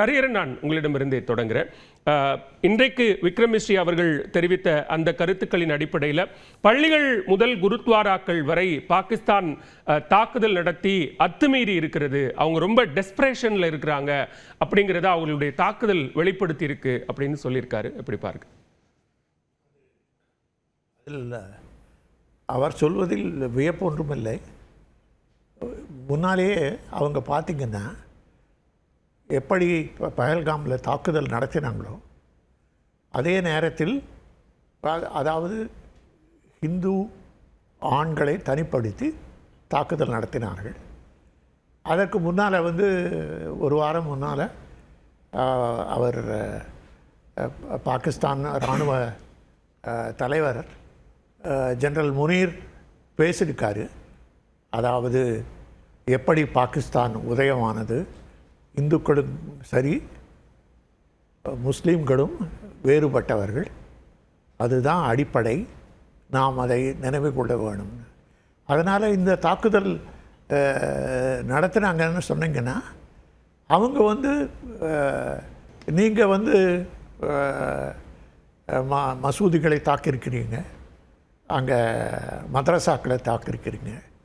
ஹரிஹரன், நான் உங்களிடமிருந்தே தொடங்குகிறேன். இன்றைக்கு விக்ரம் மிஸ்ரி அவர்கள் தெரிவித்த அந்த கருத்துக்களின் அடிப்படையில் பள்ளிகள் முதல் குருத்வாராக்கள் வரை பாகிஸ்தான் தாக்குதல் நடத்தி அத்துமீறி இருக்கிறது, அவங்க ரொம்ப டெஸ்பரேஷனில் இருக்கிறாங்க அப்படிங்கிறத அவங்களுடைய தாக்குதல் வெளிப்படுத்தி இருக்கு அப்படின்னு சொல்லியிருக்காரு. எப்படி பாருங்க? அவர் சொல்வதில் வியப்பொன்றுமில்லை. முன்னாலேயே அவங்க பார்த்திங்கன்னா எப்படி பஹல்காமில் தாக்குதல் நடத்தினாங்களோ அதே நேரத்தில் அதாவது இந்து ஆண்களை தனிப்படுத்தி தாக்குதல் நடத்தினார்கள். அதற்கு முன்னால் ஒரு வாரம் முன்னால் அவர் பாகிஸ்தான் இராணுவ தலைவர் ஜெனரல் முனீர் பேசியிருக்காரு. அதாவது எப்படி பாகிஸ்தான் உதயமானது, இந்துக்களும் சரி முஸ்லீம்களும் வேறுபட்டவர்கள், அதுதான் அடிப்படை, நாம் அதை நினைவு கொள்ள வேணும். அதனால் இந்த தாக்குதல் நடத்துனாங்கன்னு சொன்னீங்கன்னா அவங்க நீங்கள் மசூதிகளை தாக்கியிருக்கிறீங்க, அங்கே மதரசாக்களை தாக்கியிருக்கிறீங்க,